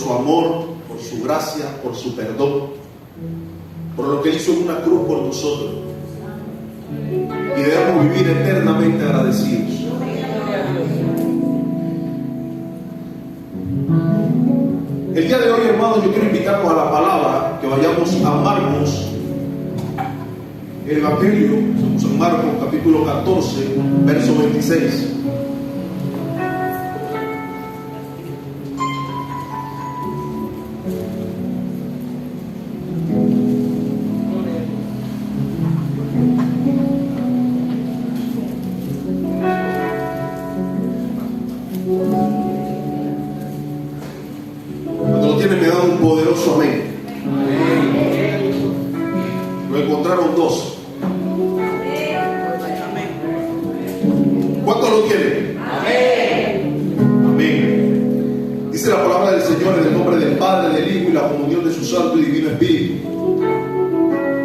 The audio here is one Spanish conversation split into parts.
su amor, por su gracia, por su perdón, por lo que hizo en una cruz por nosotros. Y debemos vivir eternamente agradecidos. El día de hoy, hermanos, yo quiero invitarnos a la palabra, que vayamos a Marcos, el Evangelio, San Marcos capítulo 14, verso 26. Cuando lo tienen, me da un poderoso amén. Lo encontraron dos. ¿Cuántos lo tienen? Amén. Amén. Dice la palabra del Señor en el nombre del Padre, del Hijo y la comunión de su Santo y Divino Espíritu.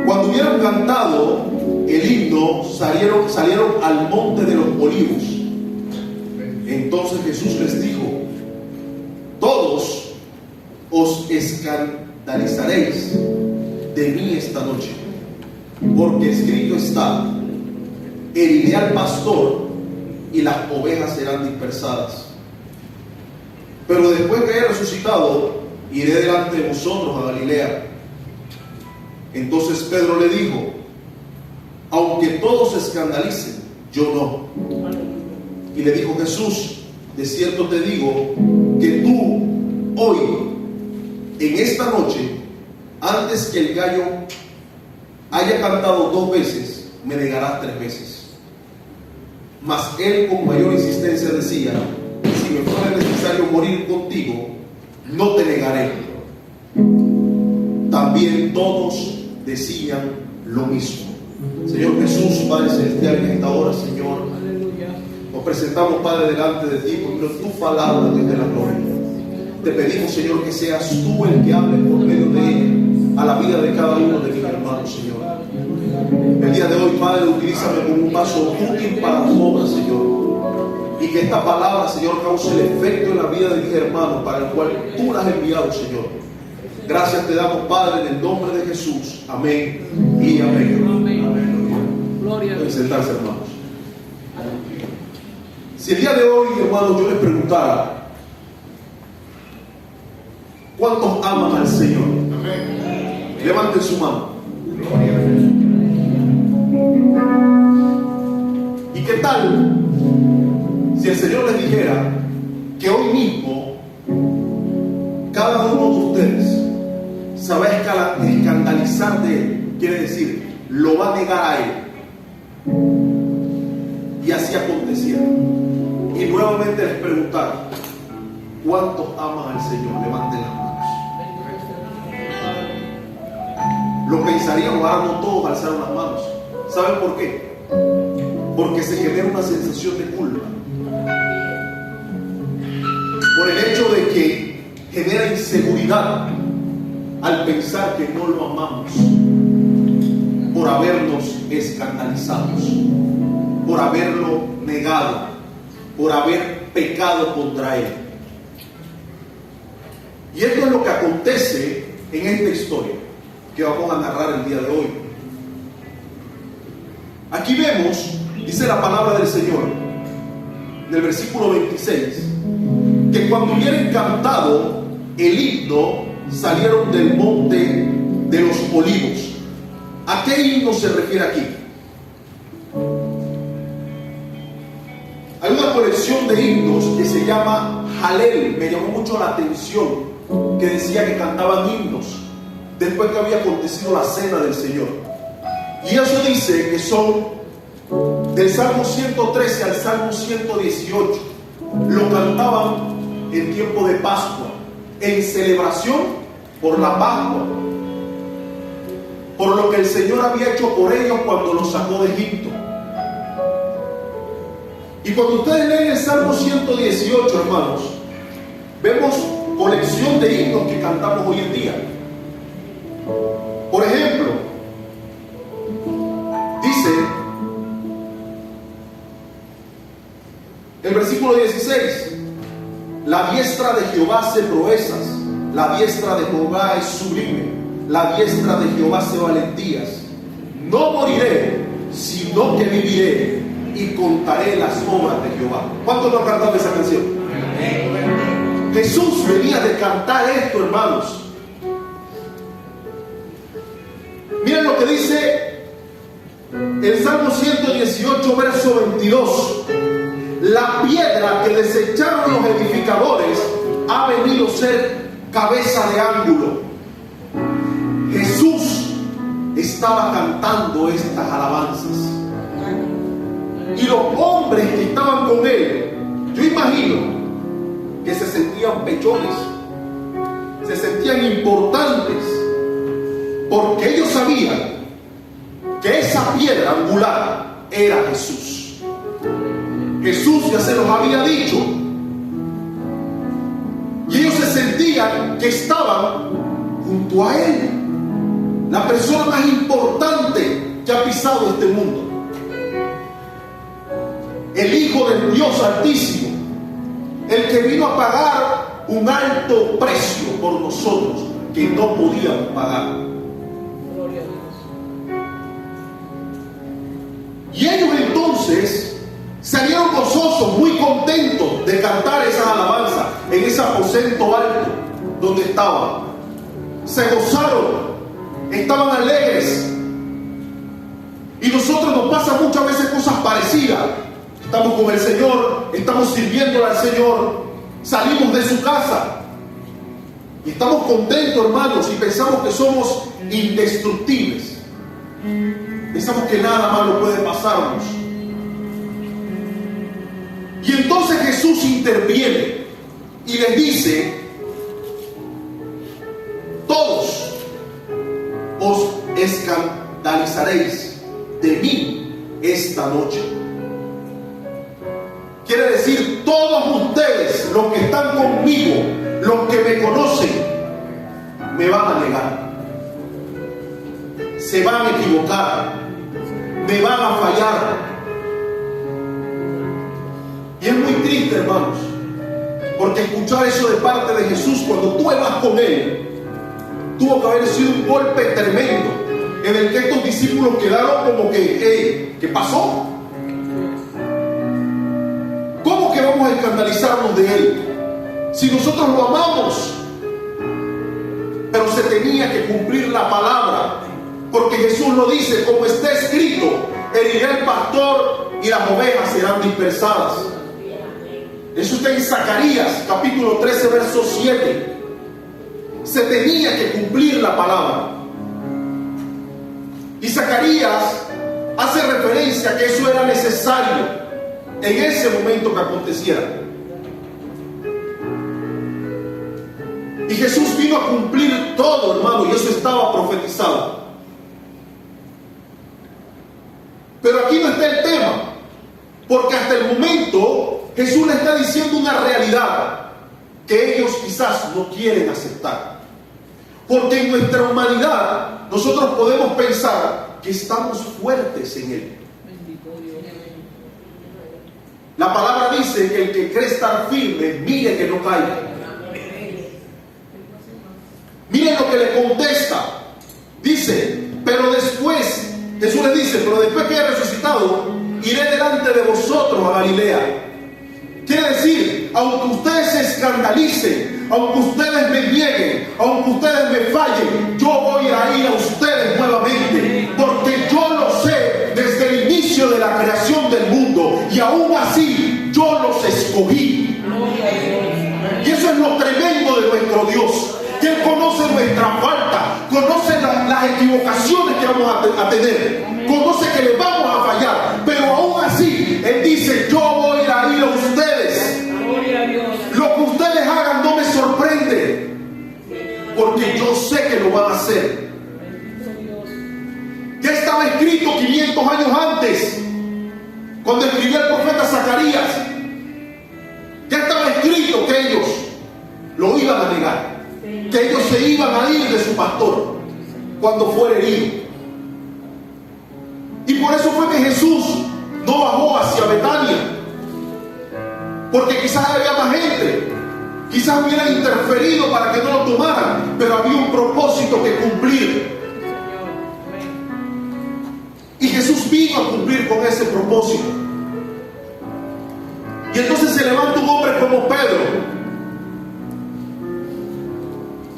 Cuando hubieron cantado el himno, salieron al monte de los olivos. Entonces Jesús les dijo: todos os escandalizaréis de mí esta noche, porque escrito está: heriré al pastor y las ovejas serán dispersadas. Pero después que haya resucitado, iré delante de vosotros a Galilea. Entonces Pedro le dijo: aunque todos se escandalicen, yo no. Y le dijo Jesús: de cierto te digo que tú hoy, en esta noche, antes que el gallo haya cantado 2 veces, me negarás 3 veces. Mas él con mayor insistencia decía: si me fuera necesario morir contigo, no te negaré. También todos decían lo mismo. Señor Jesús, Padre Celestial, en esta hora, Señor, nos presentamos, Padre, delante de ti, porque tu palabra desde la gloria. Te pedimos, Señor, que seas tú el que hable por medio de ella a la vida de cada uno de mis hermanos, Señor. El día de hoy, Padre, utilízame como un vaso útil para tu obra, Señor. Y que esta palabra, Señor, cause el efecto en la vida de mis hermanos para el cual tú la has enviado, Señor. Gracias te damos, Padre, en el nombre de Jesús. Amén y amén. Amén. Gloria a Dios. Pueden sentarse, hermanos. Si el día de hoy, hermanos, yo les preguntara: ¿cuántos aman al Señor? Amén. Levanten su mano. Gloria a Dios. ¿Y qué tal si el Señor les dijera que hoy mismo cada uno de ustedes se va a escandalizar de Él? Quiere decir, lo va a negar a Él. Y así aconteciera. Y nuevamente les preguntaron: ¿cuántos aman al Señor? Levanten las manos. Lo pensaríamos, ahora no todos alzaron las manos. ¿Saben por qué? Porque se genera una sensación de culpa. Por el hecho de que genera inseguridad al pensar que no lo amamos, por habernos escandalizado, por haberlo negado, por haber pecado contra Él. Y esto es lo que acontece en esta historia que vamos a narrar el día de hoy. Aquí vemos, dice la palabra del Señor, en el versículo 26, que cuando hubieran cantado el himno, salieron del monte de los olivos. ¿A qué himno se refiere aquí? Hay una colección de himnos que se llama Halel. Me llamó mucho la atención que decía que cantaban himnos después que había acontecido la cena del Señor. Y eso dice que son del Salmo 113 al Salmo 118. Lo cantaban en tiempo de Pascua, en celebración por la Pascua, por lo que el Señor había hecho por ellos cuando los sacó de Egipto. Y cuando ustedes leen el Salmo 118, hermanos, vemos colección de himnos que cantamos hoy en día. Por ejemplo, dice el versículo 16: la diestra de Jehová hace proezas, La diestra de Jehová es sublime, la diestra de Jehová hace valentías. No moriré, sino que viviré y contaré las obras de Jehová. ¿Cuántos no han cantado esa canción? Jesús venía de cantar esto, hermanos. Miren lo que dice el Salmo 118, verso 22. La piedra que desecharon los edificadores ha venido a ser cabeza de ángulo. Jesús estaba cantando estas alabanzas. Y los hombres que estaban con él, yo imagino que se sentían pechones, se sentían importantes, porque ellos sabían que esa piedra angular era Jesús. Jesús ya se los había dicho. Y ellos se sentían que estaban junto a Él, la persona más importante que ha pisado este mundo, el Hijo del Dios Altísimo, el que vino a pagar un alto precio por nosotros que no podíamos pagar. Y ellos entonces salieron gozosos, muy contentos de cantar esas alabanzas en ese aposento alto donde estaban. Se gozaron, estaban alegres. Y nosotros nos pasan muchas veces cosas parecidas. Estamos con el Señor, estamos sirviéndole al Señor, salimos de su casa y estamos contentos, hermanos, y pensamos que somos indestructibles. Pensamos que nada malo puede pasarnos. Y entonces Jesús interviene y les dice: todos os escandalizaréis de mí esta noche. Quiere decir, todos ustedes, los que están conmigo, los que me conocen, me van a negar, se van a equivocar, me van a fallar. Y es muy triste, hermanos, porque escuchar eso de parte de Jesús cuando tú vas con Él tuvo que haber sido un golpe tremendo, en el que estos discípulos quedaron como que, ¿qué pasó? ¿Cómo que vamos a escandalizarnos de Él si nosotros lo amamos? Pero se tenía que cumplir la palabra, porque Jesús lo dice, como está escrito: herirá el pastor y las ovejas serán dispersadas. Eso está en Zacarías capítulo 13, verso 7. Se tenía que cumplir la palabra. Y Zacarías hace referencia a que eso era necesario en ese momento que aconteciera. Y Jesús vino a cumplir todo, hermano, y eso estaba profetizado. Pero aquí no está el tema, porque hasta el momento Jesús le está diciendo una realidad que ellos quizás no quieren aceptar. Porque en nuestra humanidad nosotros podemos pensar que estamos fuertes en Él. La palabra dice que el que cree estar firme, mire que no caiga. Miren lo que le contesta. Dice, pero después, Jesús le dice, pero después que haya resucitado, iré delante de vosotros a Galilea. Quiere decir, aunque ustedes se escandalicen, aunque ustedes me nieguen, aunque ustedes me fallen, yo voy a ir a ustedes nuevamente, porque yo lo sé desde el inicio de la creación del mundo, y aún así yo los escogí. Y eso es lo tremendo de nuestro Dios, que Él conoce nuestra falta, conoce las equivocaciones que vamos a tener, conoce que le vamos a fallar, pero aún así Él dice: yo voy a ir a ustedes. Lo que ustedes hagan no me sorprende, porque yo sé que lo van a hacer. Ya estaba escrito 500 años antes, cuando escribió el profeta Zacarías. Ya estaba escrito que ellos lo iban a negar, que ellos se iban a ir de su pastor cuando fuera herido. Y por eso fue que Jesús no bajó hacia Betania, porque quizás había más gente, quizás hubieran interferido para que no lo tomaran.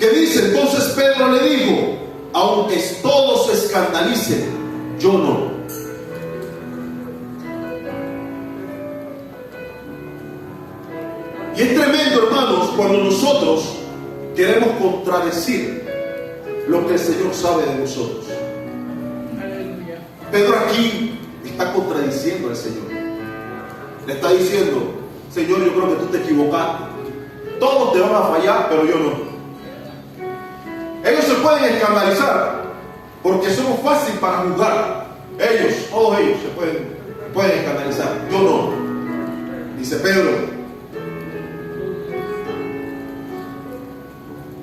Que dice, entonces Pedro le dijo, aunque todos se escandalicen, yo no. Y es tremendo, hermanos, cuando nosotros queremos contradecir lo que el Señor sabe de nosotros. Aleluya. Pedro aquí está contradiciendo al Señor. Le está diciendo, Señor, yo creo que tú te equivocaste. Todos te van a fallar, pero yo no. Ellos se pueden escandalizar porque somos fáciles para juzgar. Ellos, todos ellos se pueden escandalizar. Yo no. Dice Pedro.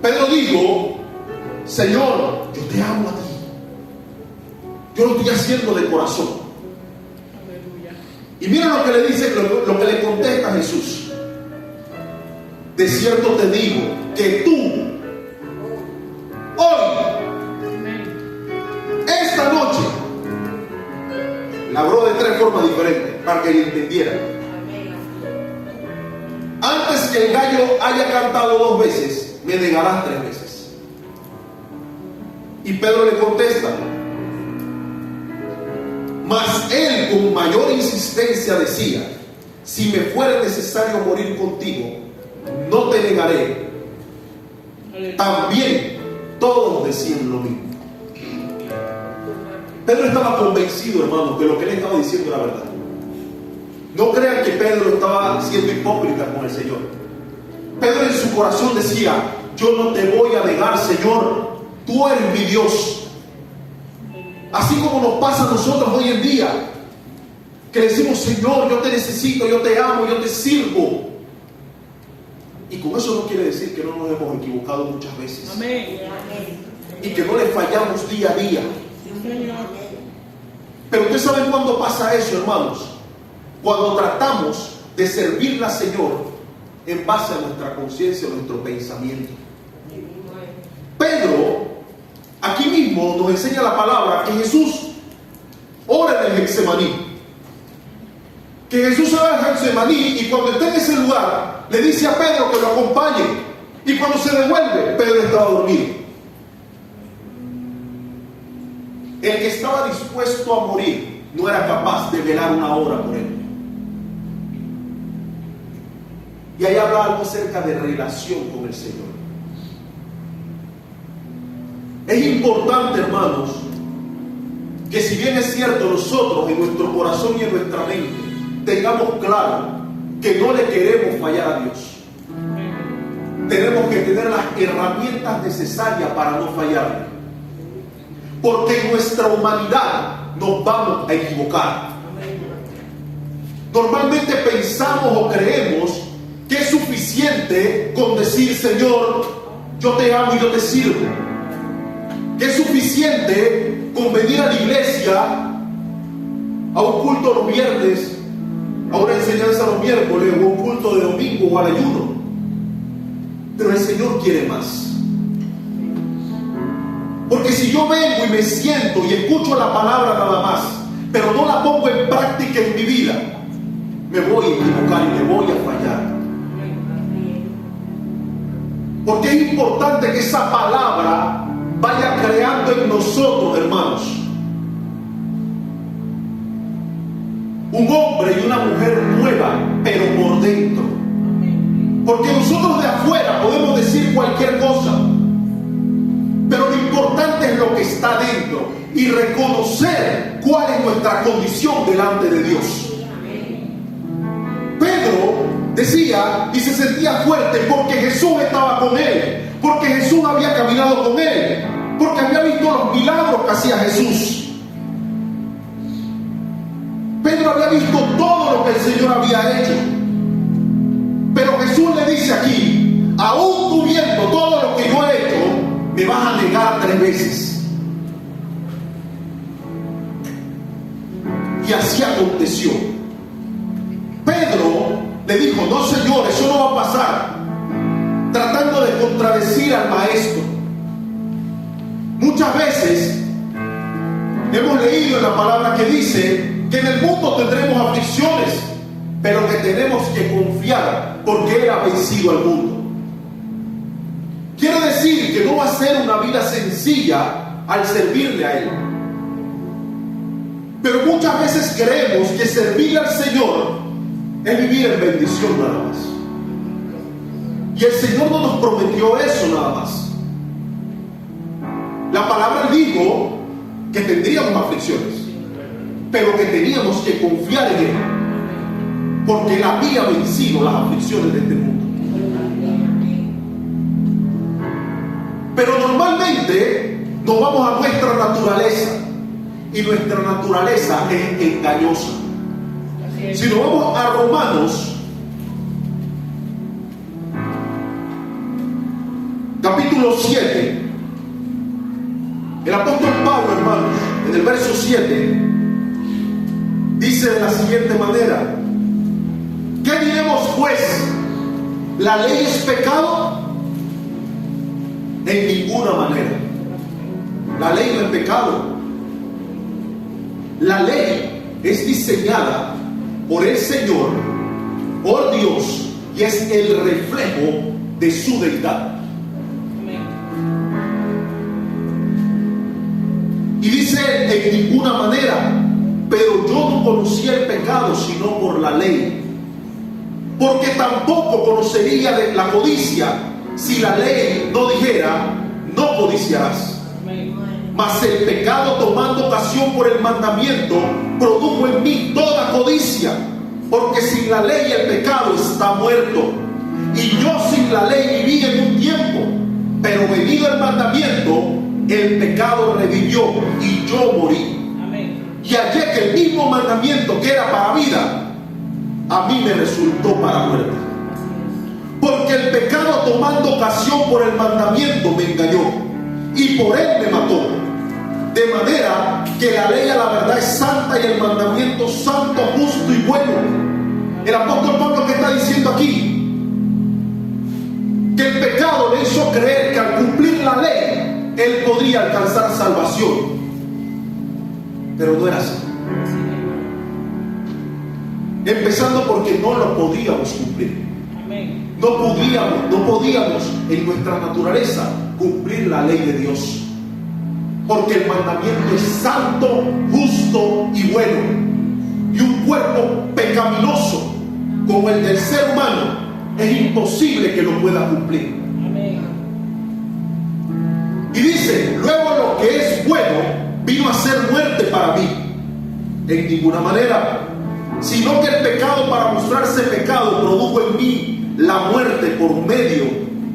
Pedro dijo, Señor, yo te amo a ti. Yo lo estoy haciendo de corazón. Aleluya. Y mira lo que le dice, lo que le contesta Jesús. De cierto te digo que tú, hoy, esta noche, la habló de tres formas diferentes para que le entendieran. Antes que el gallo haya cantado 2 veces, me negarás 3 veces. Y Pedro le contesta, mas él con mayor insistencia decía, si me fuera necesario morir contigo, no te negaré. También todos decían lo mismo. Pedro estaba convencido, hermano, que lo que él estaba diciendo era verdad. No crean que Pedro estaba siendo hipócrita con el Señor. Pedro en su corazón decía, yo no te voy a negar, Señor, tú eres mi Dios. Así como nos pasa a nosotros hoy en día, que decimos, Señor, yo te necesito, yo te amo, yo te sirvo. Y con eso no quiere decir que no nos hemos equivocado muchas veces. Amén. Y que no le fallamos día a día. Pero ustedes saben cuándo pasa eso, hermanos. Cuando tratamos de servirle al Señor en base a nuestra conciencia, a nuestro pensamiento. Pedro, aquí mismo nos enseña la palabra que Jesús ora en el Getsemaní. Que Jesús se va al Getsemaní y cuando está en ese lugar, le dice a Pedro que lo acompañe. Y cuando se devuelve, Pedro estaba dormido. El que estaba dispuesto a morir no era capaz de velar 1 hora por él. Y ahí habla algo acerca de relación con el Señor. Es importante, hermanos, que si bien es cierto nosotros en nuestro corazón y en nuestra mente tengamos claro que no le queremos fallar a Dios, tenemos que tener las herramientas necesarias para no fallarle. Porque en nuestra humanidad nos vamos a equivocar. Normalmente pensamos o creemos que es suficiente con decir, Señor, yo te amo y yo te sirvo. Que es suficiente con venir a la iglesia, a un culto los viernes, a una enseñanza los miércoles, o a un culto de domingo o al ayuno. Pero el Señor quiere más. Porque si yo vengo y me siento y escucho la palabra nada más, pero no la pongo en práctica en mi vida, me voy a equivocar y me voy a fallar. Porque es importante que esa palabra vaya creando en nosotros, hermanos, un hombre y una mujer nueva, pero por dentro. Porque nosotros de afuera podemos decir cualquier cosa, pero lo importante es lo que está dentro y reconocer cuál es nuestra condición delante de Dios. Pedro decía y se sentía fuerte porque Jesús estaba con él, porque Jesús había caminado con él, porque había visto los milagros que hacía Jesús. Pedro había visto todo lo que el Señor había hecho. Pero Jesús le dice aquí, aún tú viendo todo lo que yo he hecho, me vas a negar 3 veces. Y así aconteció. Pedro le dijo, no, Señor, eso no va a pasar, tratando de contradecir al maestro. Muchas veces hemos leído en la palabra que dice que en el mundo tendremos aflicciones, pero que tenemos que confiar porque Él ha vencido al mundo. Quiere decir que que no va a ser una vida sencilla al servirle a Él. Pero muchas veces creemos que servirle al Señor es vivir en bendición nada más. Y el Señor no nos prometió eso nada más. La palabra dijo que tendríamos aflicciones, pero que teníamos que confiar en Él, porque Él había vencido las aflicciones de este mundo. Pero normalmente nos vamos a nuestra naturaleza, y nuestra naturaleza es engañosa. Si nos vamos a Romanos capítulo 7, el apóstol Pablo, hermanos, en el verso 7 dice de la siguiente manera: ¿qué diremos pues? ¿La ley es pecado? En ninguna manera. La ley no es pecado. La ley es diseñada por el Señor, por Dios, y es el reflejo de su deidad. Y dice: en ninguna manera, pero yo no conocí el pecado sino por la ley, porque tampoco conocería de la codicia si la ley no dijera: no codiciarás. Mas el pecado, tomando ocasión por el mandamiento, produjo en mí toda codicia, porque sin la ley el pecado está muerto. Y yo sin la ley viví en un tiempo, pero venido el mandamiento, el pecado revivió y yo morí. Amén. Y hallé que el mismo mandamiento que era para vida, a mí me resultó para muerte. Porque el pecado, tomando ocasión por el mandamiento, me engañó y por él me mató. De manera que la ley a la verdad es santa y el mandamiento santo, justo y bueno. El apóstol Pablo, ¿qué está diciendo aquí? Que el pecado le hizo creer que al cumplir la ley él podría alcanzar salvación, pero no era así. Empezando porque no lo podíamos cumplir. No podíamos en nuestra naturaleza cumplir la ley de Dios, porque el mandamiento es santo, justo y bueno, y un cuerpo pecaminoso como el del ser humano es imposible que lo pueda cumplir. Amén. Y dice: luego lo que es bueno vino a ser muerte para mí. En ninguna manera, sino que el pecado, para mostrarse pecado, produjo en mí la muerte por medio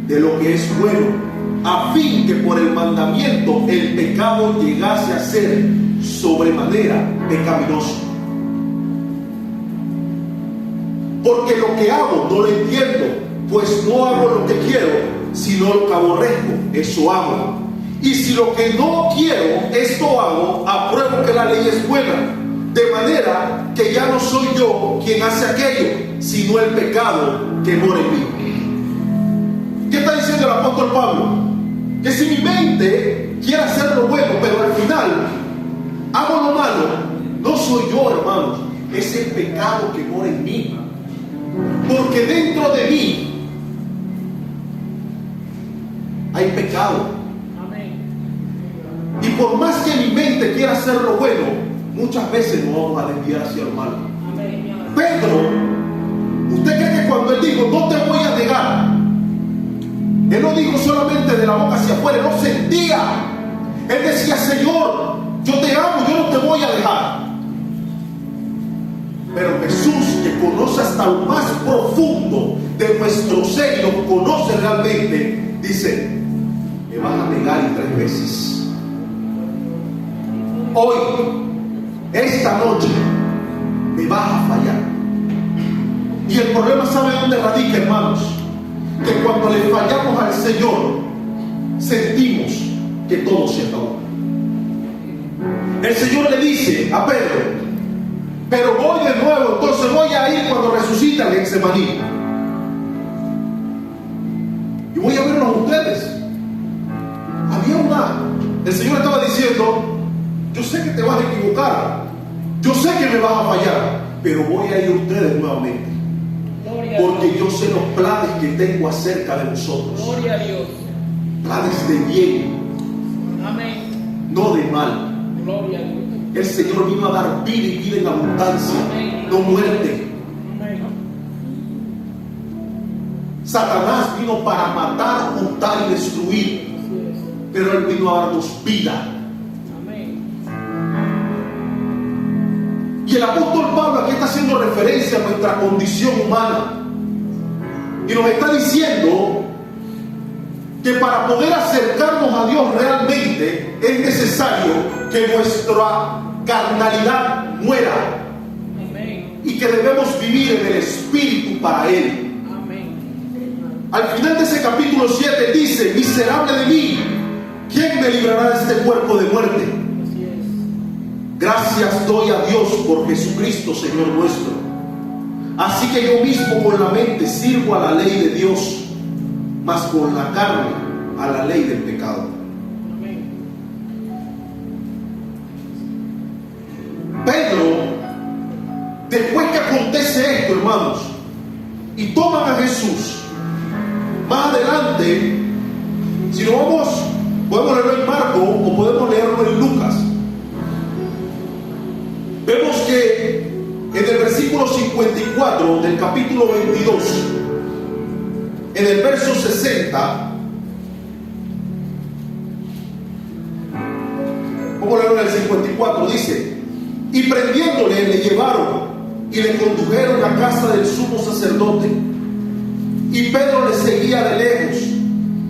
de lo que es bueno, a fin que por el mandamiento el pecado llegase a ser sobremanera pecaminoso. Porque lo que hago no lo entiendo, pues no hago lo que quiero, sino lo que aborrezco, eso hago. Y si lo que no quiero, esto hago, apruebo que la ley es buena, de manera que ya no soy yo quien hace aquello, sino el pecado que mora en mí. ¿Qué está diciendo el apóstol Pablo? Que si mi mente quiere hacer lo bueno, pero al final hago lo malo, no soy yo, hermanos, es el pecado que mora en mí. Porque dentro de mí hay pecado. Amén. Y por más que mi mente quiera hacer lo bueno, muchas veces nos vamos a desviar hacia el mal. Amén. Pedro, ¿usted cree que cuando él dijo no te voy a negar, él no dijo solamente de la boca hacia afuera, no sentía? Él decía: Señor, yo te amo, yo no te voy a dejar. Pero Jesús, que conoce hasta lo más profundo de nuestro ser y lo conoce realmente, dice: me vas a negar y 3 veces. Hoy, esta noche, me vas a fallar. Y el problema, ¿sabe dónde radica, hermanos? Que cuando le fallamos al Señor, sentimos que todo se acabó. El Señor le dice a Pedro: pero voy de nuevo, entonces voy a ir cuando resucite en Getsemaní. Y voy a verlos a ustedes. El Señor estaba diciendo: yo sé que te vas a equivocar, yo sé que me vas a fallar, pero voy a ir a ustedes nuevamente. Porque yo sé los planes que tengo acerca de vosotros. Gloria a Dios. planes de bien, Amén. no de mal. Gloria a Dios. El Señor vino a dar vida y vida en abundancia, no muerte. Amén. Satanás vino para matar, juntar y destruir, Así es. pero Él vino a darnos vida. Amén. Y el apóstol Pablo aquí está haciendo referencia a nuestra condición humana y nos está diciendo que para poder acercarnos a Dios realmente es necesario que nuestra carnalidad muera Amén. y que debemos vivir en el Espíritu para Él. Amén. Al final de ese capítulo 7 dice: miserable de mí, ¿quién me librará de este cuerpo de muerte? Así es. Gracias doy a Dios por Jesucristo, Señor nuestro. Así que yo mismo con la mente sirvo a la ley de Dios, mas con la carne a la ley del pecado. Amén. Pedro, después que acontece esto, hermanos, y toman a Jesús, más adelante, si no vamos, podemos leerlo en Marco o podemos leerlo en Lucas. Vemos que en el versículo 54 del capítulo 22, en el verso 60, vamos a leerlo en el 54, dice: y prendiéndole le llevaron y le condujeron a casa del sumo sacerdote, y Pedro le seguía de lejos,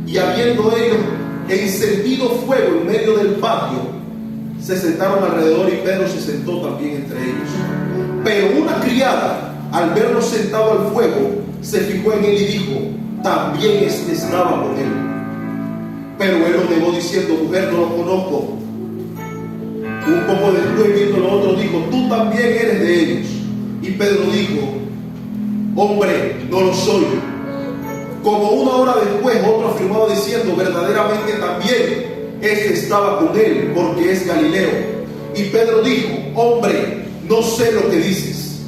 y habiendo ellos encendido fuego en medio del patio, se sentaron alrededor y Pedro se sentó también entre ellos. Pero una criada, al verlo sentado al fuego, se fijó en él y dijo: también este estaba con él. Pero él lo negó diciendo: mujer, no lo conozco. Un poco después, viendo lo otro, dijo: tú también eres de ellos. Y Pedro dijo: hombre, no lo soy. Como una hora después, otro afirmaba diciendo: verdaderamente también este estaba con él, porque es Galileo. Y Pedro dijo: hombre, no sé lo que dices.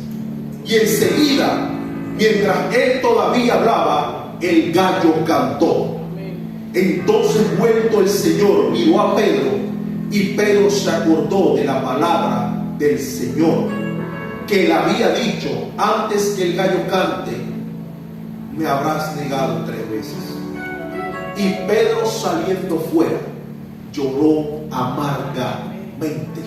Y enseguida, mientras él todavía hablaba, el gallo cantó. Entonces, vuelto el Señor, miró a Pedro, y Pedro se acordó de la palabra del Señor, que le había dicho: antes que el gallo cante, me habrás negado 3 veces. Y Pedro, saliendo fuera, lloró amargamente.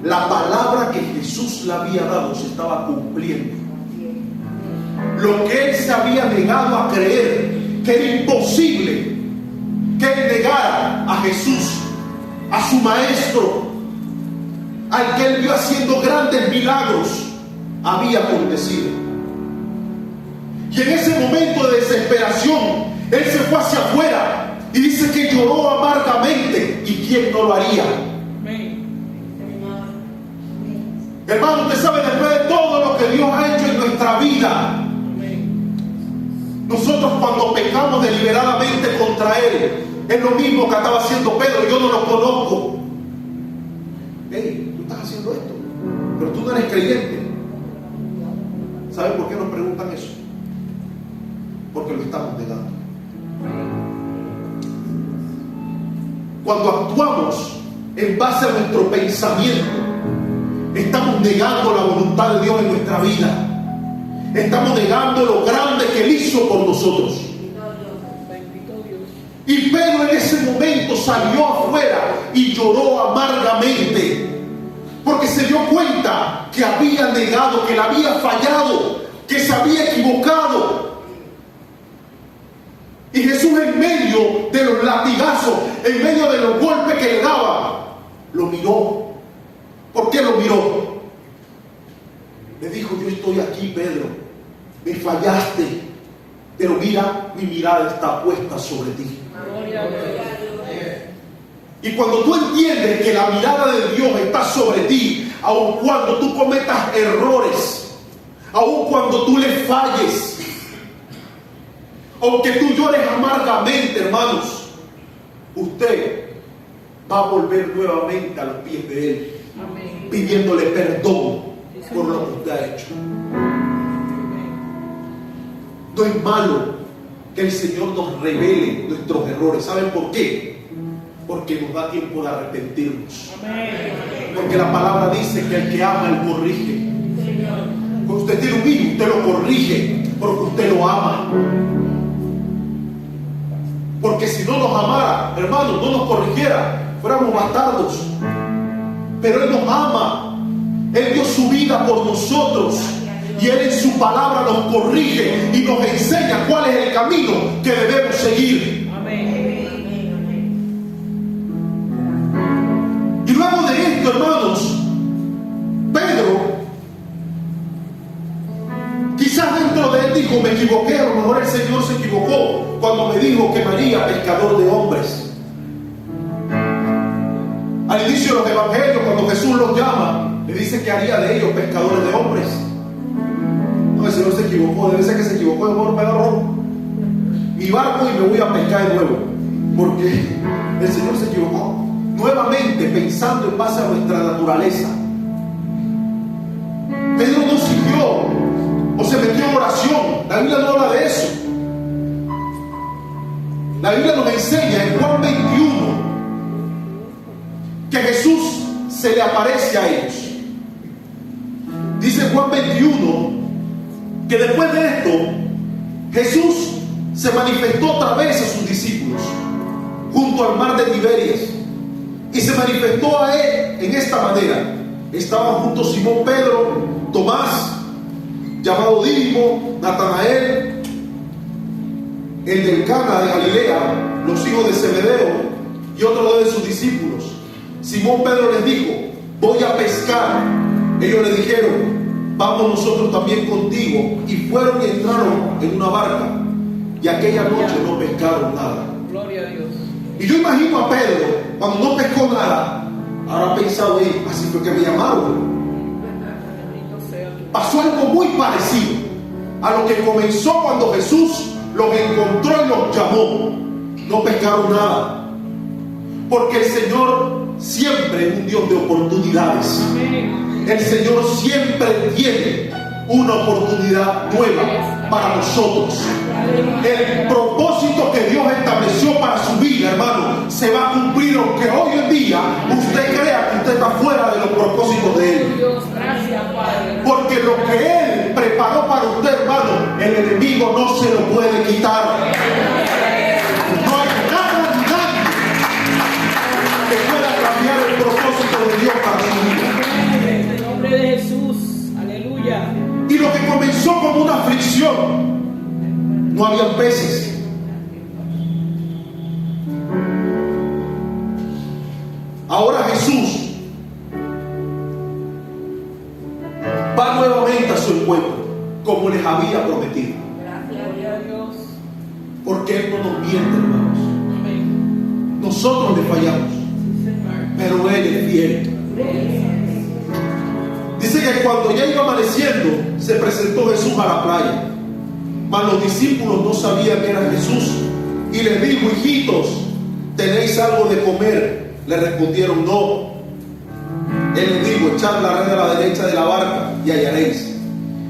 La palabra que Jesús le había dado se estaba cumpliendo. Lo que él se había negado a creer, que era imposible que él negara a Jesús, a su maestro, al que él vio haciendo grandes milagros, había acontecido. Y en ese momento de desesperación, él se fue hacia afuera y dice que lloró amargamente. ¿Y quién no lo haría? Hermano, usted sabe, después de todo lo que Dios ha hecho en nuestra vida, nosotros cuando pecamos deliberadamente contra Él, es lo mismo que estaba haciendo Pedro: yo no lo conozco. Hey, tú estás haciendo esto, pero tú no eres creyente. ¿Saben por qué nos preguntan eso? Porque lo estamos negando. Cuando actuamos en base a nuestro pensamiento, estamos negando la voluntad de Dios en nuestra vida. Estamos negando lo grande que Él hizo por nosotros. Y Pedro en ese momento salió afuera y lloró amargamente, porque se dio cuenta que había negado, que le había fallado, que se había equivocado. Y Jesús, en medio de los latigazos, en medio de los golpes que le daban, lo miró. ¿Por qué lo miró? Le dijo: yo estoy aquí, Pedro, me fallaste, pero mira, mi mirada está puesta sobre ti. Y cuando tú entiendes que la mirada de Dios está sobre ti, aun cuando tú cometas errores, aun cuando tú le falles, aunque tú llores amargamente, hermanos, usted va a volver nuevamente a los pies de Él, pidiéndole perdón por lo que usted ha hecho. No es malo que el Señor nos revele nuestros errores. ¿Saben por qué? Porque nos da tiempo de arrepentirnos. Porque la palabra dice que el que ama, Él corrige. Cuando usted tiene un hijo, usted lo corrige porque usted lo ama. Porque si no nos amara, hermanos, no nos corrigiera, fuéramos bastardos. Pero Él nos ama. Él dio su vida por nosotros. Y Él en su palabra nos corrige y nos enseña cuál es el camino que debemos seguir. Y luego de esto, hermanos, Pedro, quizás dentro de él dijo, me equivoqué. A lo mejor el Señor se equivocó cuando me dijo que me haría pescador de hombres. Al inicio de los evangelios, cuando Jesús los llama, le dice que haría de ellos pescadores de hombres. No, el Señor se equivocó. Debe ser que se equivocó. Mejor me agarro mi barco y me voy a pescar de nuevo, porque el Señor se equivocó. Nuevamente pensando en base a nuestra naturaleza, Pedro no siguió o se metió en oración. La Biblia no habla de eso. La Biblia nos enseña en Juan 21 que Jesús se le aparece a ellos. Dice Juan 21 que después de esto Jesús se manifestó otra vez a sus discípulos junto al mar de Tiberias y se manifestó a él en esta manera. Estaban juntos Simón Pedro, Tomás llamado Dídimo, Natanael, el del Cana de Galilea, los hijos de Zebedeo y otros de sus discípulos. Simón Pedro les dijo, voy a pescar. Ellos le dijeron, vamos nosotros también contigo. Y fueron y entraron en una barca y aquella noche no pescaron nada. Gloria a Dios. Y yo imagino a Pedro, cuando no pescó nada, habrá pensado, así fue que me llamaron. Pasó algo muy parecido a lo que comenzó cuando Jesús los encontró y los llamó. No pescaron nada, porque el Señor siempre es un Dios de oportunidades. El Señor siempre tiene una oportunidad nueva para nosotros. El propósito que Dios estableció para su vida, hermano, se va a cumplir, aunque hoy en día usted crea que usted está fuera de los propósitos de Él. Porque lo que Él preparó para usted, hermano, el enemigo no se lo puede quitar. No hay nada ni nadie que pueda cambiar el propósito de Dios para su vida. En el nombre de Jesús, aleluya. Y lo que comenzó como una aflicción, no había peces. Ahora Jesús va nuevamente a su encuentro, como les había prometido. Gloria a Dios. Porque Él no nos miente, hermanos. Amén. Nosotros le fallamos, pero Él es fiel. Dice que cuando ya iba amaneciendo, se presentó Jesús a la playa. Mas los discípulos no sabían que era Jesús. Y les dijo, hijitos, ¿tenéis algo de comer? Le respondieron, no. Él les dijo, echad la red a la derecha de la barca y hallaréis.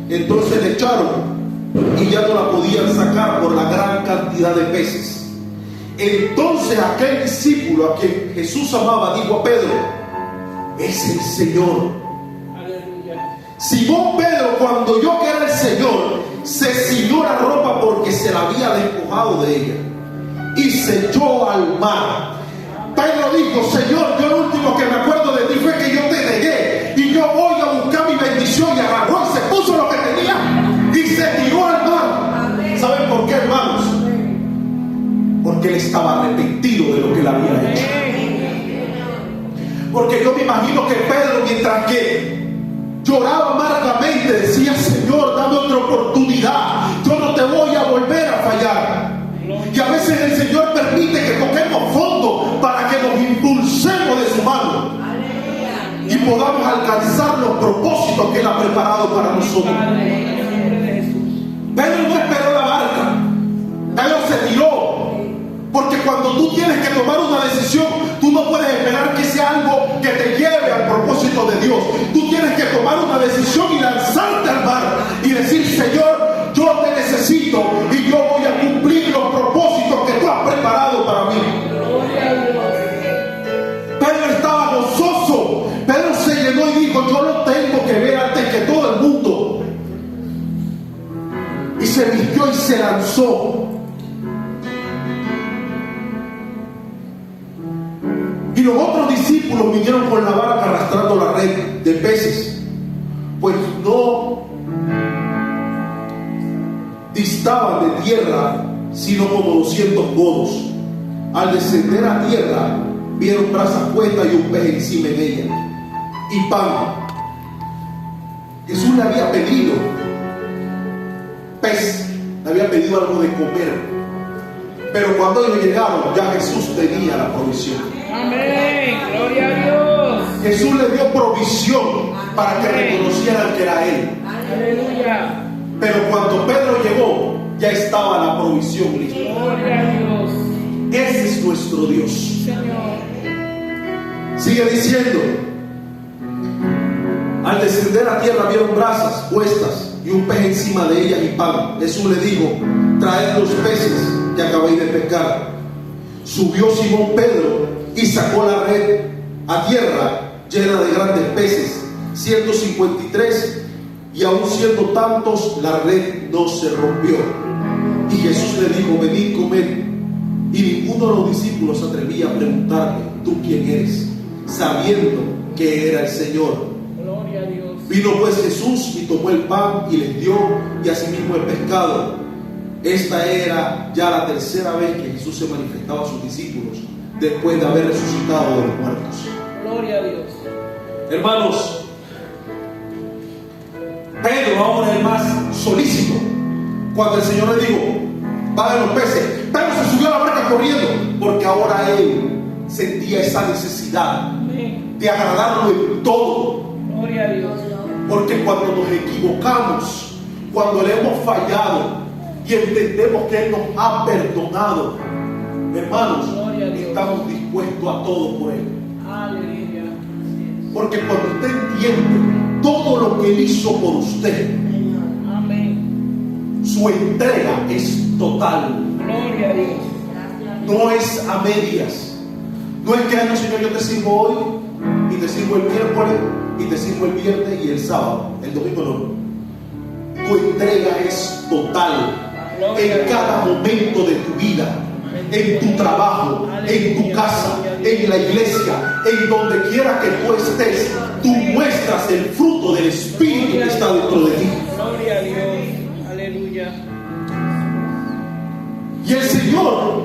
Entonces le echaron y ya no la podían sacar por la gran cantidad de peces. Entonces aquel discípulo a quien Jesús amaba dijo a Pedro, es el Señor. Aleluya. Simón Pedro, cuando oyó que era el Señor, se ciñó la ropa porque se la había despojado de ella y se echó al mar. Pedro dijo, Señor, yo lo último que me acuerdo de ti fue que yo te negué y yo voy a buscar mi bendición. Y agarró y se puso lo que tenía y se tiró al mar. ¿Saben por qué, hermanos? Porque él estaba arrepentido de lo que él había hecho. Porque yo me imagino que Pedro, mientras que lloraba amargamente, decía, Señor, dame otra oportunidad, yo no te voy a volver a fallar. Y a veces el Señor permite que toquemos fondo para que nos impulsemos de su mano y podamos alcanzar los propósitos que Él ha preparado para nosotros. Pedro no esperó la barca, Pedro se tiró. Porque cuando tú tienes que tomar una decisión, tú no puedes esperar que sea algo que te lleve al propósito de Dios. Tú tienes que tomar una decisión y lanzarte al mar y decir, Señor, yo te necesito y yo voy a cumplir lo se vistió y se lanzó. Y los otros discípulos vinieron con la barca arrastrando la red de peces, pues no distaban de tierra sino como 200 codos. Al descender a tierra vieron brasas puestas y un pez encima de ella y pan. Jesús le había pedido pez, le había pedido algo de comer, pero cuando ellos llegaron ya Jesús tenía la provisión. Amén, gloria a Dios. Jesús le dio provisión para que reconocieran que era Él. Aleluya. Pero cuando Pedro llegó, ya estaba la provisión lista. Gloria a Dios. Ese es nuestro Dios. Señor. Sigue diciendo: al descender a tierra vieron brasas puestas y un pez encima de ellas y pan. Jesús le dijo: traed los peces que acabáis de pescar. Subió Simón Pedro y sacó la red a tierra llena de grandes peces, 153, y aun siendo tantos, la red no se rompió. Y Jesús le dijo: venid, comed. Y ninguno de los discípulos se atrevía a preguntarle: ¿tú quién eres?, sabiendo que era el Señor. Gloria a Dios. Vino pues Jesús y tomó el pan y les dio, y asimismo el pescado. Esta era ya la tercera vez que Jesús se manifestaba a sus discípulos después de haber resucitado de los muertos. Gloria a Dios. Hermanos, Pedro ahora es el más solícito. Cuando el Señor le dijo: vayan los peces, Pedro se subió a la barca corriendo, porque ahora él sentía esa necesidad Amén. de agradarlo en todo. Gloria a Dios. Porque cuando nos equivocamos, cuando le hemos fallado y entendemos que Él nos ha perdonado, hermanos, estamos dispuestos a todo por Él. Aleluya. Porque cuando usted entiende todo lo que Él hizo por usted, Amén. su entrega es total. Gloria a Dios. No es a medias. No es que, no, Señor, yo te sirvo hoy y te sirvo el miércoles y te sirvo el viernes y el sábado. El domingo no. Tu entrega es total. En cada momento de tu vida, en tu trabajo, en tu casa, en la iglesia, en donde quiera que tú estés, tú muestras el fruto del Espíritu que está dentro de ti. Gloria a Dios. Aleluya. Y el Señor,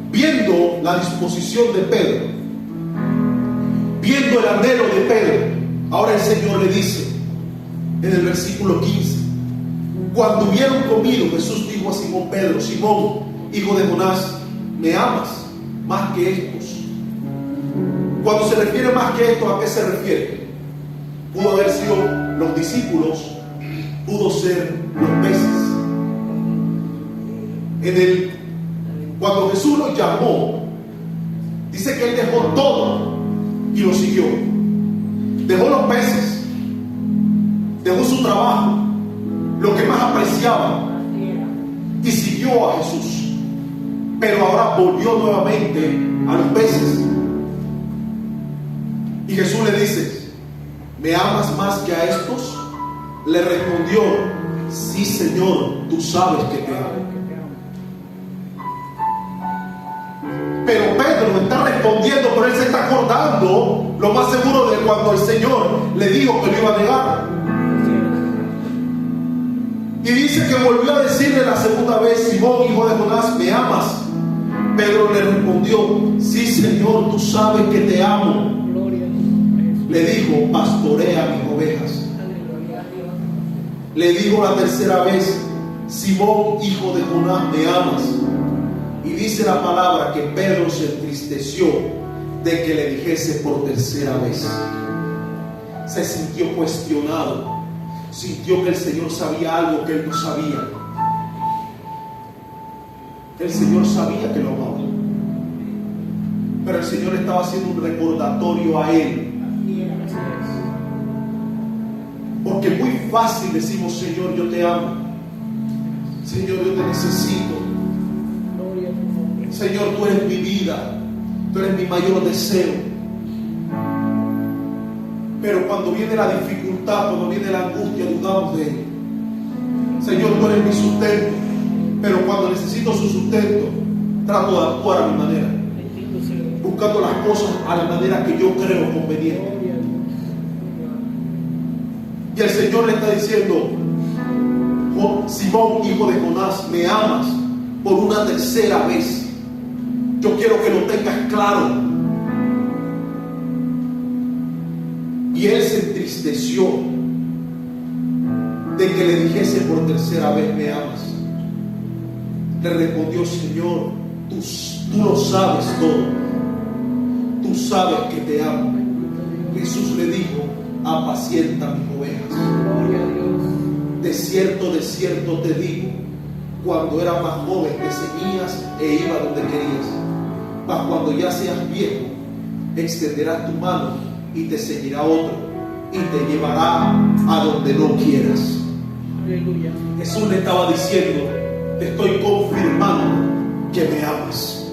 viendo la disposición de Pedro, viendo el anhelo de Pedro, ahora el Señor le dice en el versículo 15: cuando hubieron comido, Jesús dijo a Simón Pedro: Simón, hijo de Jonás, ¿me amas más que estos? Cuando se refiere más que estos, ¿a qué se refiere? Pudo haber sido los discípulos, pudo ser los peces. Cuando Jesús los llamó, dice que Él dejó todo y lo siguió. Dejó los peces, dejó su trabajo, lo que más apreciaba, y siguió a Jesús. Pero ahora volvió nuevamente a los peces. Y Jesús le dice: ¿me amas más que a estos? Le respondió: sí, Señor, tú sabes que te amo. Pero Pedro está respondiendo, pero él se está acordando, lo más seguro, de cuando el Señor le dijo que lo iba a negar. Y dice que volvió a decirle la segunda vez: Simón, hijo de Jonás, ¿me amas? Pedro le respondió: sí, Señor, tú sabes que te amo. Le dijo: pastorea mis ovejas. Le dijo la tercera vez: Simón, hijo de Jonás, ¿me amas? Y dice la palabra que Pedro se entristeció de que le dijese por tercera vez. Se sintió cuestionado. Sintió que el Señor sabía algo que él no sabía. El Señor sabía que lo amaba, pero el Señor estaba haciendo un recordatorio a él. Porque muy fácil decimos: Señor, yo te amo. Señor, yo te necesito. Señor, tú eres mi vida. Tú eres mi mayor deseo. Pero cuando viene la dificultad, cuando viene la angustia, dudamos de Él. Señor, tú eres mi sustento, pero cuando necesito su sustento, trato de actuar a mi manera, buscando las cosas a la manera que yo creo conveniente. Y el Señor le está diciendo: Simón, hijo de Jonás, me amas por una tercera vez. Yo quiero que lo tengas claro. Y él se entristeció de que le dijese por tercera vez: me amas. Le respondió: Señor, tú lo sabes todo. Tú sabes que te amo. Jesús le dijo: apacienta mis ovejas. Gloria a Dios. De cierto te digo, cuando eras más joven te ceñías e ibas donde querías, mas cuando ya seas viejo, extenderás tu mano y te ceñirá otro y te llevará a donde no quieras. Aleluya. Jesús le estaba diciendo: te estoy confirmando que me amas,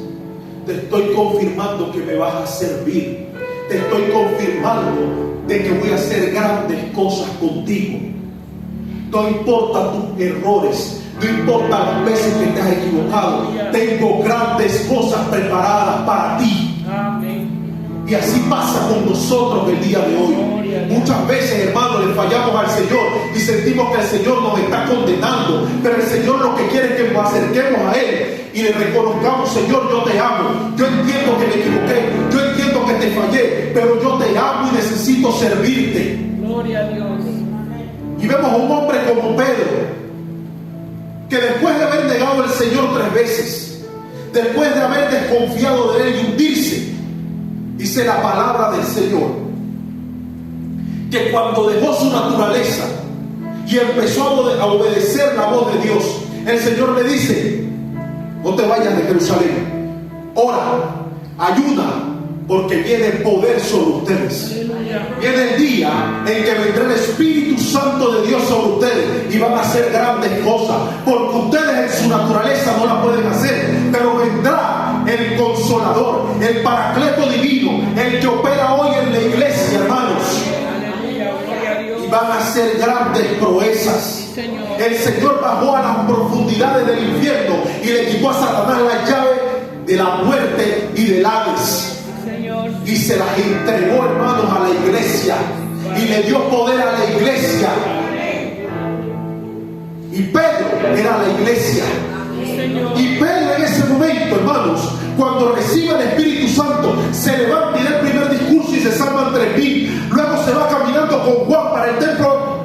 te estoy confirmando que me vas a servir, te estoy confirmando de que voy a hacer grandes cosas contigo. No importa tus errores, no importa las veces que te has equivocado, tengo grandes cosas preparadas para ti. Amén. Y así pasa con nosotros el día de hoy. Muchas veces, hermanos, le fallamos al Señor y sentimos que el Señor nos está condenando, pero el Señor lo que quiere es que nos acerquemos a Él y le reconozcamos: Señor, yo te amo, yo entiendo que me equivoqué, yo entiendo que te fallé, pero yo te amo y necesito servirte. Gloria a Dios. Y vemos a un hombre como Pedro, que después de haber negado al Señor 3 veces, después de haber desconfiado de Él y hundirse, dice la palabra del Señor, que cuando dejó su naturaleza y empezó a obedecer la voz de Dios, el Señor le dice: no te vayas de Jerusalén, ora, ayuna, porque viene poder sobre ustedes. Viene el día en que vendrá el Espíritu Santo de Dios sobre ustedes y van a hacer grandes cosas, porque ustedes en su naturaleza no la pueden hacer, pero vendrá el Consolador, el Paracleto Divino, el que opera hoy en la iglesia, hermanos, y van a hacer grandes proezas. El Señor bajó a las profundidades del infierno y le quitó a Satanás la llave de la muerte y del Hades, y se las entregó, hermanos, a la iglesia, y le dio poder a la iglesia. Y Pedro era la iglesia. Y Pedro en ese momento, hermanos, cuando recibe el Espíritu Santo, se levanta y da el primer discurso y se salvan 3,000. Luego se va caminando con Juan para el templo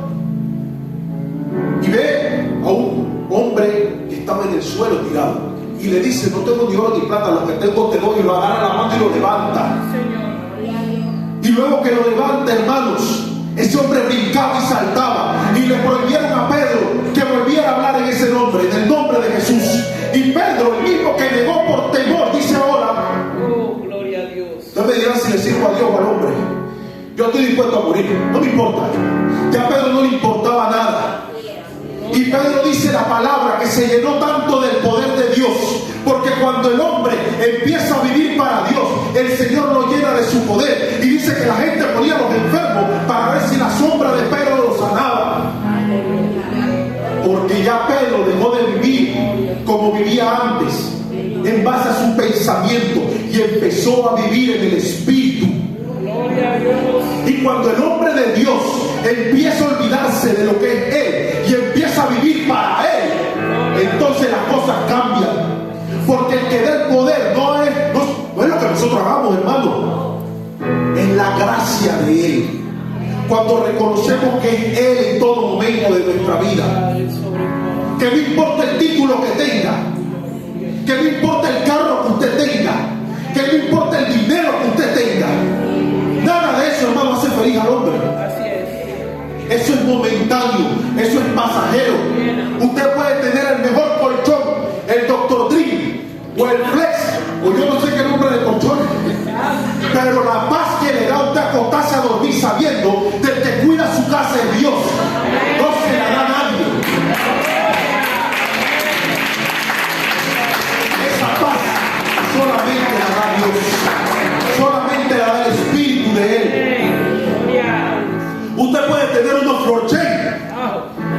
y ve a un hombre que estaba en el suelo tirado y le dice: no tengo ni oro ni plata, lo que tengo te doy. Y lo agarra la mano y lo levanta. Y luego que lo levanta, hermanos, ese hombre brincaba y saltaba, y le prohibieron a Pedro que volviera a hablar en ese nombre, en el nombre de Jesús. Y Pedro, el mismo que negó por temor, dice ahora: oh, gloria a Dios. No me dirán si le sirvo a Dios o al hombre, yo estoy dispuesto a morir, no me importa. Ya a Pedro no le importaba nada. Y Pedro dice la palabra que se llenó tanto del poder de Dios, porque cuando el hombre empieza a vivir para Dios, el Señor lo llena de su poder. Y dice que la gente ponía a los enfermos para ver si la sombra de Pedro los sanaba, porque ya Pedro dejó de vivir como vivía antes, en base a su pensamiento, y empezó a vivir en el Espíritu. Y cuando el hombre de Dios empieza a olvidarse de lo que es Él y empieza a vivir para Él, entonces las cosas cambian. Porque el que da el poder no es lo que nosotros hagamos, hermano, es la gracia de Él. Cuando reconocemos que es Él en todo momento de nuestra vida, que no importa el título que tenga, que no importa el carro que usted tenga, que no importa el dinero que usted tenga, nada de eso, hermano, hace feliz al hombre. Eso es momentáneo, eso es pasajero. Usted puede tener el mejor colchón, el Dr. Dream o el Flex, o yo no sé qué nombre de colchón, pero la paz que le da a usted acostarse a dormir sabiendo del que cuida su casa es Dios, no se la da a nadie. Esa paz solamente la da Dios, solamente la da el Espíritu de Él. Usted puede tener unos Florchen,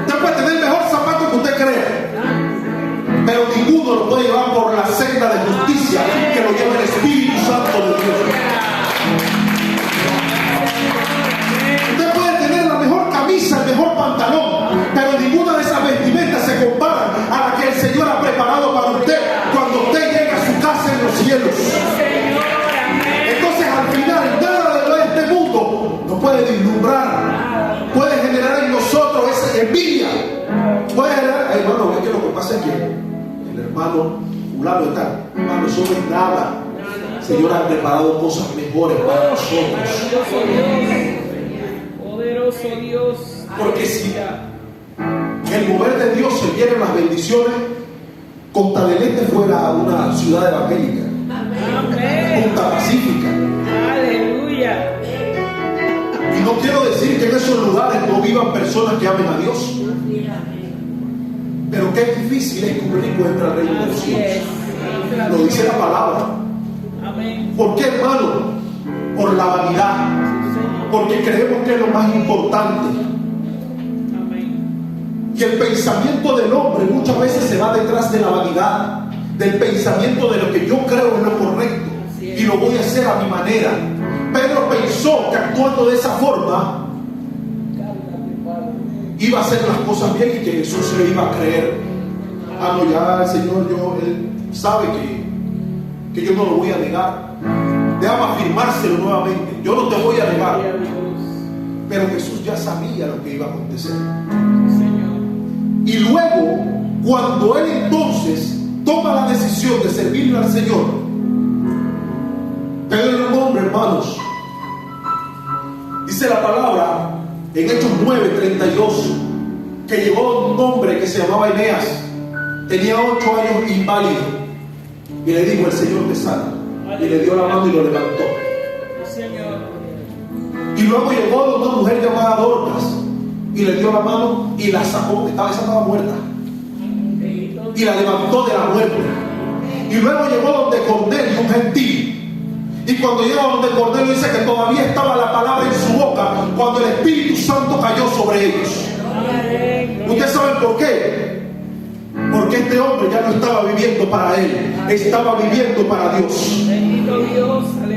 usted puede tener el mejor zapato que usted camisa que lo lleva el Espíritu Santo de Dios. Usted puede tener la mejor camisa, el mejor pantalón, pero ninguna de esas vestimentas se compara a la que el Señor ha preparado para usted cuando usted llega a su casa en los cielos. Entonces, al final, nada de este mundo nos puede deslumbrar, puede generar en nosotros esa envidia, puede generar, hermano, es que lo que pasa es que el hermano fulano está, hermano, eso no es nada. El Señor ha preparado cosas mejores para nosotros. Poderoso Dios. Porque si el mover de Dios se vienen las bendiciones, Costa del Este fuera una ciudad evangélica. Amén. Punta Pacífica. Aleluya. Y no quiero decir que en esos lugares no vivan personas que amen a Dios, pero qué difícil es que un rico entre al reino de los Así cielos. es. Lo dice la palabra. Amén. ¿Por qué, hermano? Por la vanidad. Porque creemos que es lo más importante. Amén. Y el pensamiento del hombre muchas veces se va detrás de la vanidad, del pensamiento de lo que yo creo es lo correcto y lo voy a hacer a mi manera. Pedro pensó que actuando de esa forma iba a hacer las cosas bien y que Jesús le iba a creer. Ah, no, ya el Señor, él sabe que yo no lo voy a negar. Déjame afirmárselo nuevamente. Yo no te voy a negar. Pero Jesús ya sabía lo que iba a acontecer. Y luego, cuando él entonces toma la decisión de servirle al Señor, Pedro era un hombre, hermanos. Dice la palabra en Hechos 9:32 que llegó un hombre que se llamaba Eneas, tenía 8 años inválido, y le dijo: el Señor te sana. Y le dio la mano y lo levantó. Y luego llegó una mujer llamada Dorcas y le dio la mano y la sacó. Esa estaba muerta y la levantó de la muerte. Y luego llegó donde Cornelio, un gentil. Y cuando llegó donde Cornelio, dice que todavía estaba la palabra en su boca cuando el Espíritu Santo cayó sobre ellos. ¿Ustedes saben por qué? Porque este hombre ya no estaba viviendo para él, estaba viviendo para Dios.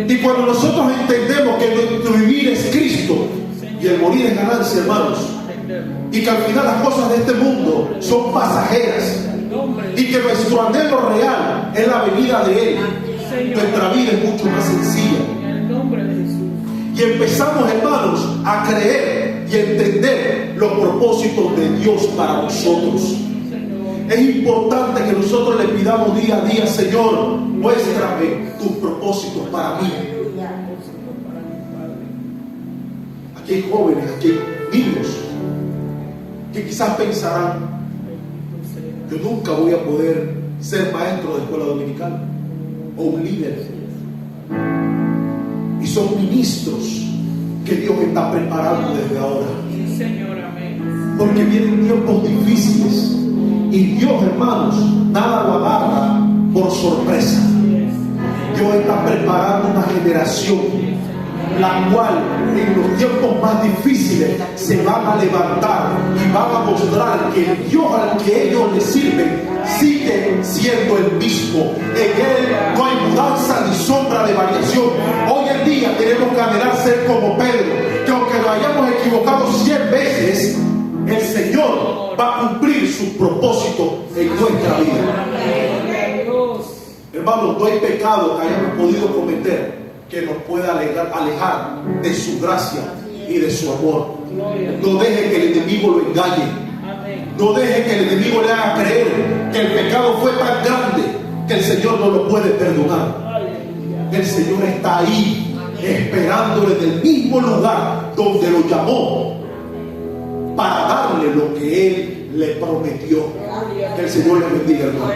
Y cuando nosotros entendemos que nuestro vivir es Cristo y el morir es ganancia, hermanos, y que al final las cosas de este mundo son pasajeras y que nuestro anhelo real es la venida de Él, nuestra vida es mucho más sencilla. Y empezamos, hermanos, a creer y a entender los propósitos de Dios para nosotros. Es importante que nosotros le pidamos día a día: Señor, muéstrame tus propósitos para mí. Aquí hay jóvenes, aquí hay niños que quizás pensarán: yo nunca voy a poder ser maestro de escuela dominical o un líder. Y son ministros que Dios está preparando desde ahora. Porque vienen tiempos difíciles. Y Dios, hermanos, nada lo agarra por sorpresa. Dios está preparando una generación la cual en los tiempos más difíciles se van a levantar y van a mostrar que el Dios al que ellos le sirven sigue siendo el mismo. En Él no hay mudanza ni sombra de variación. Hoy en día tenemos que anhelar ser como Pedro, que aunque nos hayamos equivocado 100 veces, el Señor va a cumplir sus propósitos en nuestra vida. Hermanos, no hay pecado que hayamos podido cometer que nos pueda alejar de su gracia y de su amor. No deje que el enemigo lo engañe. No deje que el enemigo le haga creer que el pecado fue tan grande que el Señor no lo puede perdonar. El Señor está ahí esperándole en el mismo lugar donde lo llamó para darle lo que Él le prometió. Que el Señor le bendiga, hermanos.